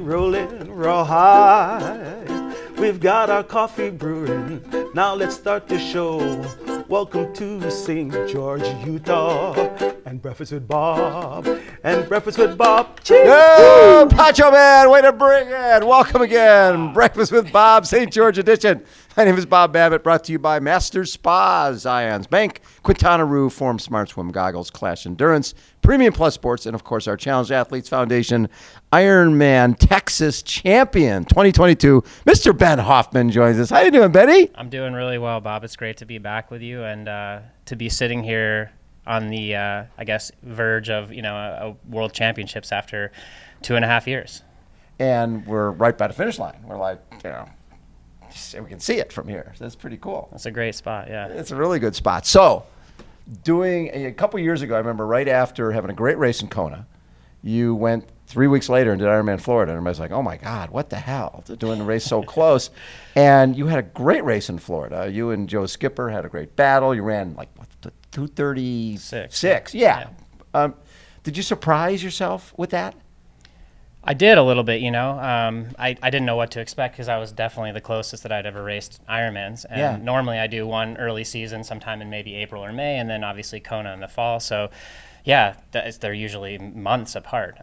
rolling rawhide. We've got our coffee brewing. Now let's start the show. Welcome to St. George, Utah, and Breakfast with Bob. And Breakfast with Bob. Cheers! Yo, Pacho Man, way to bring it. Welcome again. Breakfast with Bob, St. George edition. My name is Bob Babbitt, brought to you by Masters Spa, Zions Bank, Quintana Roo, Form Smart Swim Goggles, Clash Endurance, Premium Plus Sports, and of course our Challenge Athletes Foundation, Ironman Texas champion 2022, Mr. Ben Hoffman joins us. How you doing, Benny? I'm doing really well, Bob. It's great to be back with you and to be sitting here on the, I guess, verge of, a World Championships after 2.5 years. And we're right by the finish line. We're like, we can see it from here. So that's pretty cool. That's a great spot, yeah. It's a really good spot. So, doing a couple years ago, I remember right after having a great race in Kona, you went 3 weeks later and did Ironman Florida. And everybody's like, oh my God, what the hell? They're doing the race so close. And you had a great race in Florida. You and Joe Skipper had a great battle. You ran like, 2:36. Yeah. Did you surprise yourself with that? I did a little bit, I didn't know what to expect because I was definitely the closest that I'd ever raced Ironmans. And normally I do one early season sometime in maybe April or May, and then obviously Kona in the fall. So yeah, they're usually months apart.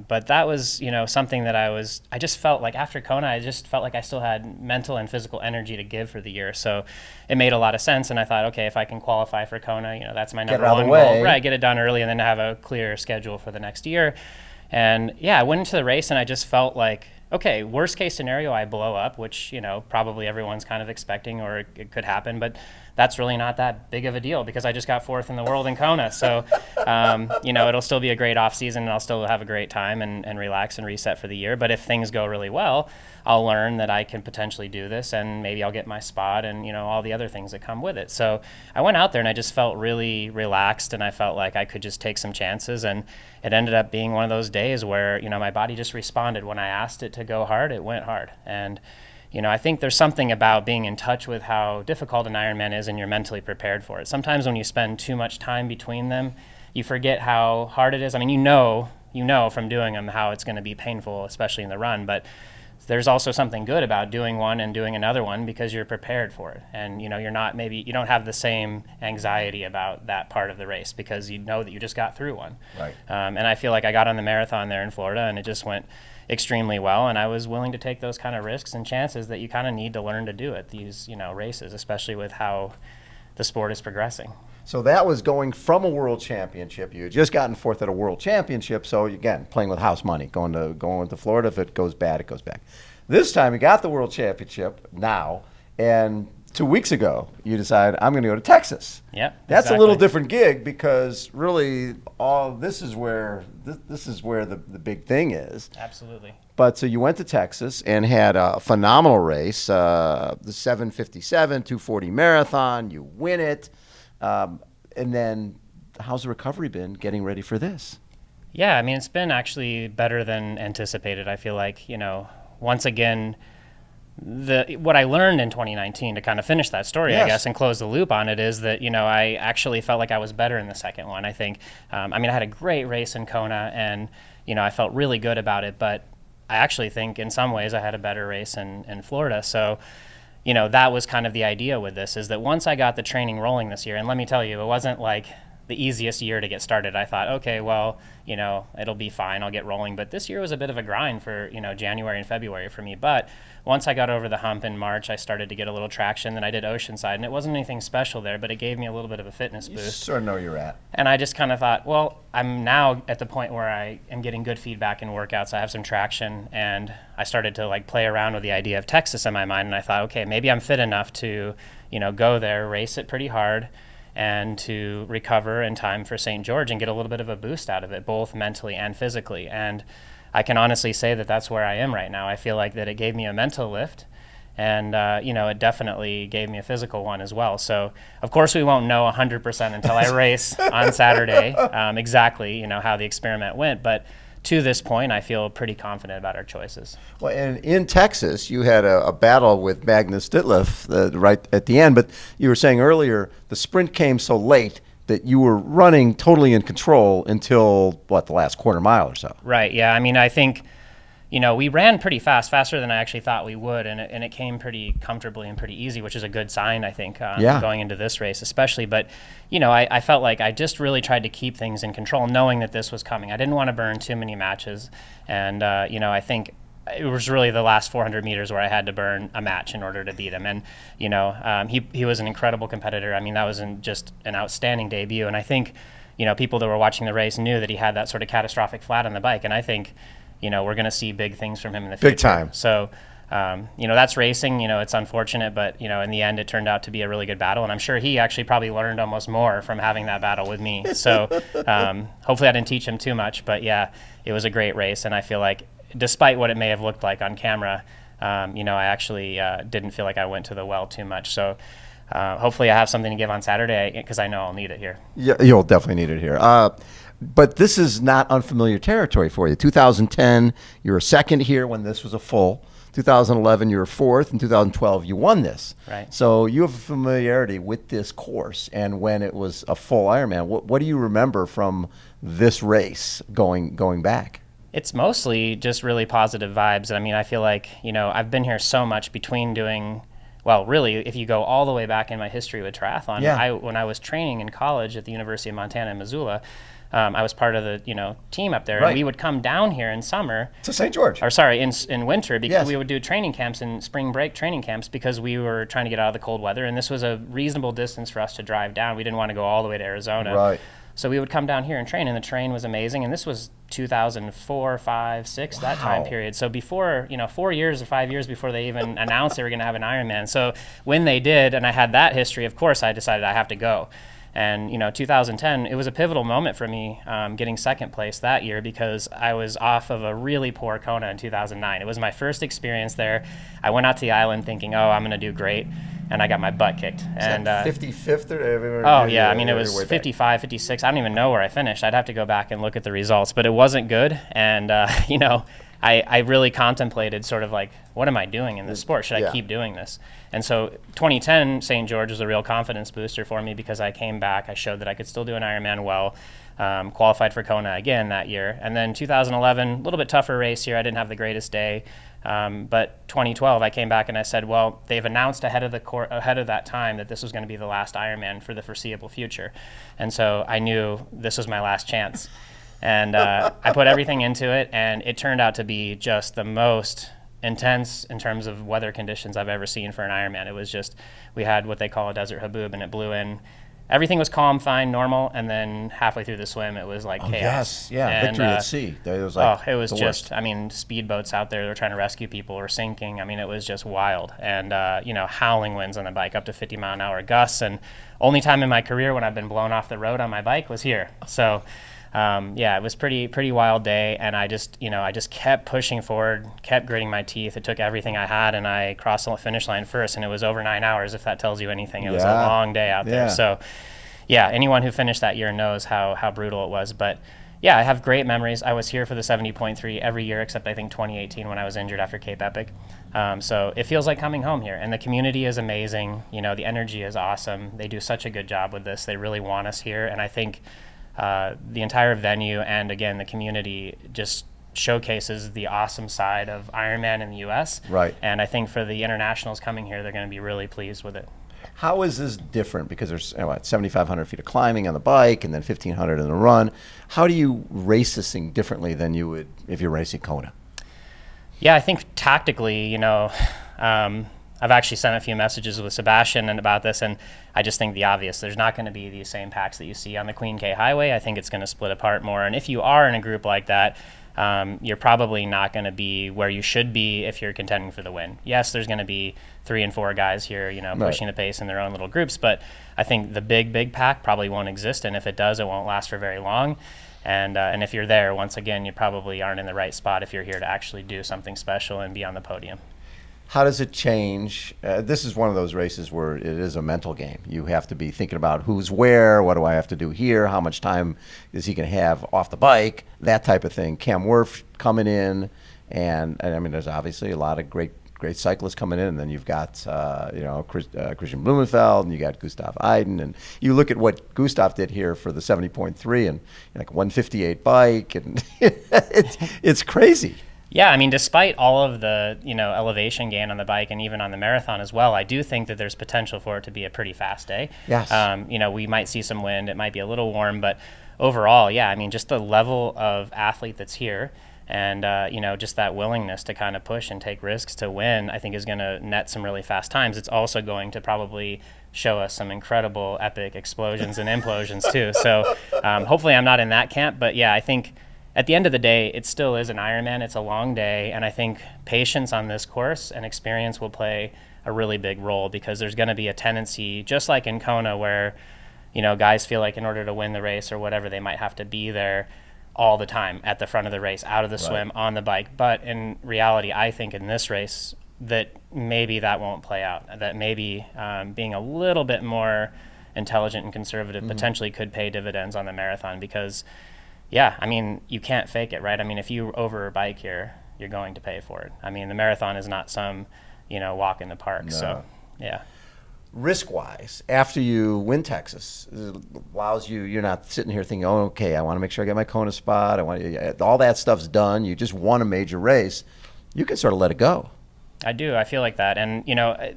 But that was, something that I just felt like after Kona, I just felt like I still had mental and physical energy to give for the year. So it made a lot of sense. And I thought, okay, if I can qualify for Kona, that's my number one goal. Right, get it done early and then have a clear schedule for the next year. And yeah, I went into the race and I just felt like, okay, worst case scenario, I blow up, which, probably everyone's kind of expecting or it could happen, but that's really not that big of a deal because I just got fourth in the world in Kona. So, it'll still be a great off season and I'll still have a great time and relax and reset for the year. But if things go really well, I'll learn that I can potentially do this and maybe I'll get my spot and, all the other things that come with it. So I went out there and I just felt really relaxed and I felt like I could just take some chances. And it ended up being one of those days where, my body just responded. When I asked it to go hard, it went hard. And, I think there's something about being in touch with how difficult an Ironman is and you're mentally prepared for it. Sometimes when you spend too much time between them, you forget how hard it is. I mean, you know from doing them how it's going to be painful, especially in the run, but there's also something good about doing one and doing another one because you're prepared for it. And, you don't have the same anxiety about that part of the race because you know that you just got through one. Right. And I feel like I got on the marathon there in Florida and it just went extremely well. And I was willing to take those kind of risks and chances that you kind of need to learn to do at these, races, especially with how the sport is progressing. So that was going from a world championship. You had just gotten fourth at a world championship. So again, playing with house money, going to Florida. If it goes bad, it goes back. This time you got the world championship now, and 2 weeks ago you decided I'm going to go to Texas. Yeah, that's exactly. A little different gig because really this is where the big thing is. Absolutely. But so you went to Texas and had a phenomenal race, the 7:57, 2:40 marathon. You win it. And then how's the recovery been getting ready for this? Yeah, I mean, it's been actually better than anticipated. I feel like, once again, what I learned in 2019 to kind of finish that story, yes, I guess, and close the loop on it is that, I actually felt like I was better in the second one. I think, I had a great race in Kona and, I felt really good about it, but I actually think in some ways I had a better race in Florida. So, that was kind of the idea with this, is that once I got the training rolling this year, and let me tell you, it wasn't like the easiest year to get started. I thought, okay, well, it'll be fine, I'll get rolling. But this year was a bit of a grind for, January and February for me. But once I got over the hump in March, I started to get a little traction. Then I did Oceanside, and it wasn't anything special there, but it gave me a little bit of a fitness boost. You sort of know you're at. And I just kind of thought, well, I'm now at the point where I am getting good feedback in workouts. I have some traction, and I started to play around with the idea of Texas in my mind. And I thought, okay, maybe I'm fit enough to, go there, race it pretty hard, and to recover in time for St. George and get a little bit of a boost out of it, both mentally and physically. And I can honestly say that that's where I am right now. I feel like that it gave me a mental lift, and it definitely gave me a physical one as well. So, of course, we won't know 100% until I race on Saturday exactly, how the experiment went. But to this point, I feel pretty confident about our choices. Well, and in Texas, you had a battle with Magnus Ditlev right at the end, but you were saying earlier the sprint came so late that you were running totally in control until, the last quarter mile or so. Right, yeah. I mean, I think, we ran pretty fast, faster than I actually thought we would, and it came pretty comfortably and pretty easy, which is a good sign, I think, going into this race especially. But, I felt like I just really tried to keep things in control, knowing that this was coming. I didn't want to burn too many matches, and, I think it was really the last 400 meters where I had to burn a match in order to beat him. And, he was an incredible competitor. I mean, that was just an outstanding debut, and I think, people that were watching the race knew that he had that sort of catastrophic flat on the bike, and I think, we're going to see big things from him in the future. Big time. So, that's racing. It's unfortunate, but, in the end, it turned out to be a really good battle. And I'm sure he actually probably learned almost more from having that battle with me. So hopefully I didn't teach him too much. But, yeah, it was a great race. And I feel like despite what it may have looked like on camera, I actually didn't feel like I went to the well too much. So hopefully I have something to give on Saturday because I know I'll need it here. Yeah, you'll definitely need it here. But this is not unfamiliar territory for you. 2010, you were second here when this was a full. 2011, you were fourth. In 2012, you won this. Right. So you have a familiarity with this course. And when it was a full Ironman, what do you remember from this race going back? It's mostly just really positive vibes. I mean, I feel like, I've been here so much between doing, well, really, if you go all the way back in my history with triathlon, when I was training in college at the University of Montana in Missoula, I was part of the team up there, and we would come down here in summer to St. George, or sorry, in winter, because we would do training camps and spring break training camps because we were trying to get out of the cold weather, and this was a reasonable distance for us to drive down. We didn't want to go all the way to Arizona, right? So we would come down here and train, and the terrain was amazing. And this was 2004, 5, 6, that time period. So before, 4 years or 5 years before they even announced they were going to have an Ironman. So when they did, and I had that history, of course, I decided I have to go. And, 2010, it was a pivotal moment for me getting second place that year because I was off of a really poor Kona in 2009. It was my first experience there. I went out to the island thinking, I'm going to do great. And I got my butt kicked. And 55th? It was 55, 56. I don't even know where I finished. I'd have to go back and look at the results. But it wasn't good. And, I really contemplated sort of like, what am I doing in this sport? Should I keep doing this? And so 2010, St. George was a real confidence booster for me because I came back. I showed that I could still do an Ironman well. Qualified for Kona again that year. And then 2011, a little bit tougher race here. I didn't have the greatest day. But 2012, I came back and I said, well, they've announced ahead of that time that this was going to be the last Ironman for the foreseeable future. And so I knew this was my last chance. And I put everything into it, and it turned out to be just the most intense in terms of weather conditions I've ever seen for an Ironman. It was just, we had what they call a desert haboob, and it blew in. Everything was calm, fine, normal, and then halfway through the swim, it was like chaos. Yes, yeah, and, victory at sea. It was like it was the just, worst. I mean, speedboats out there, they're trying to rescue people or sinking. I mean, it was just wild. And, howling winds on the bike, up to 50-mile-an-hour gusts. And only time in my career when I've been blown off the road on my bike was here. So, it was pretty wild day, and I just kept pushing forward, kept gritting my teeth. It took everything I had, and I crossed the finish line first, and it was over 9 hours, if that tells you anything. It was a long day out there. So, anyone who finished that year knows how brutal it was. But, I have great memories. I was here for the 70.3 every year, except I think 2018 when I was injured after Cape Epic. So it feels like coming home here, and the community is amazing. The energy is awesome. They do such a good job with this. They really want us here, and I think the entire venue and, again, the community just showcases the awesome side of Ironman in the U.S. Right. And I think for the internationals coming here, they're going to be really pleased with it. How is this different? Because there's 7,500 feet of climbing on the bike and then 1,500 in the run. How do you race this thing differently than you would if you're racing Kona? Yeah, I think tactically, I've actually sent a few messages with Sebastian about this, and I just think the obvious. There's not going to be these same packs that you see on the Queen K Highway. I think it's going to split apart more. And if you are in a group like that, you're probably not going to be where you should be if you're contending for the win. Yes, there's going to be 3 and 4 guys here, pushing the pace in their own little groups, but I think the big pack probably won't exist, and if it does, it won't last for very long. And if you're there, once again, you probably aren't in the right spot if you're here to actually do something special and be on the podium. How does it change? This is one of those races where it is a mental game. You have to be thinking about who's where, what do I have to do here, how much time is he going to have off the bike, that type of thing. Cam Wurf coming in, and I mean, there's obviously a lot of great cyclists coming in, and then you've got Christian Blumenfeld, and you got Gustav Iden, and you look at what Gustav did here for the 70.3 and like 158 bike, and it's crazy. Yeah, I mean, despite all of the, elevation gain on the bike and even on the marathon as well, I do think that there's potential for it to be a pretty fast day. Yes. We might see some wind. It might be a little warm, but overall, yeah, I mean, just the level of athlete that's here and, just that willingness to kind of push and take risks to win, I think is going to net some really fast times. It's also going to probably show us some incredible epic explosions and implosions too. So hopefully I'm not in that camp, but yeah, I think at the end of the day, it still is an Ironman. It's a long day, and I think patience on this course and experience will play a really big role, because there's going to be a tendency, just like in Kona, where guys feel like in order to win the race or whatever, they might have to be there all the time at the front of the race, out of the swim, on the bike. But in reality, I think in this race that maybe that won't play out, that maybe being a little bit more intelligent and conservative potentially could pay dividends on the marathon, because yeah, I mean, you can't fake it, right? I mean, if you over bike here, you're going to pay for it. I mean, the marathon is not some, walk in the park. No. So, yeah. Risk-wise, after you win Texas, it allows you, you're not sitting here thinking, oh, okay, I want to make sure I get my Kona spot. All that stuff's done. You just won a major race. You can sort of let it go. I do. I feel like that. And,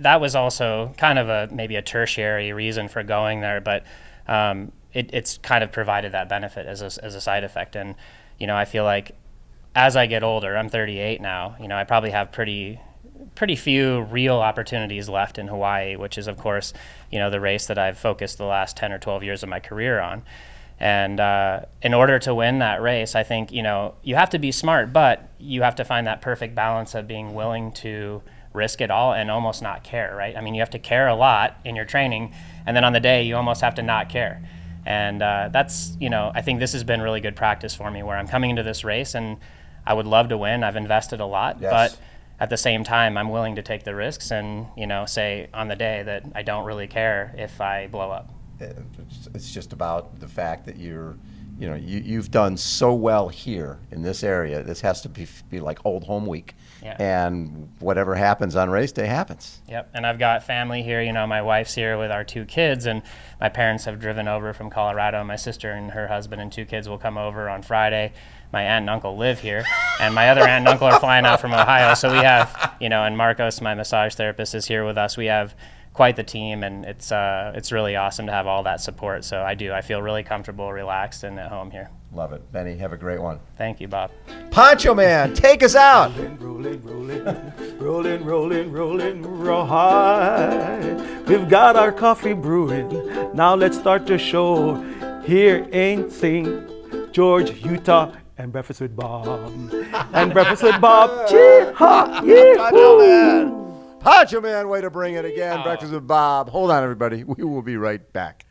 that was also kind of maybe a tertiary reason for going there. But, it's kind of provided that benefit as a side effect. And, I feel like as I get older, I'm 38 now, I probably have pretty few real opportunities left in Hawaii, which is, of course, the race that I've focused the last 10 or 12 years of my career on. And in order to win that race, I think, you have to be smart, but you have to find that perfect balance of being willing to risk it all and almost not care, right? I mean, you have to care a lot in your training, and then on the day, you almost have to not care. And that's, I think this has been really good practice for me, where I'm coming into this race and I would love to win. I've invested a lot, but at the same time, I'm willing to take the risks and, say on the day that I don't really care if I blow up. It's just about the fact that you've done so well here in this area. This has to be like old home week. Yeah. And whatever happens on race day happens. Yep. And I've got family here. My wife's here with our 2 kids, and my parents have driven over from Colorado. My sister and her husband and 2 kids will come over on Friday. My aunt and uncle live here, and my other aunt and uncle are flying out from Ohio. So we have, and Marcos, my massage therapist, is here with us. We have quite the team, and it's really awesome to have all that support. So I feel really comfortable, relaxed, and at home here. Love it. Benny, have a great one. Thank you, Bob. Poncho Man, take us out. Rolling, right. We've got our coffee brewing. Now let's start the show. Here in St. George, Utah, and Breakfast with Bob. And Breakfast with Bob. Chee-ha! Poncho Man. Poncho Man, way to bring it again. Breakfast with Bob. Hold on, everybody. We will be right back.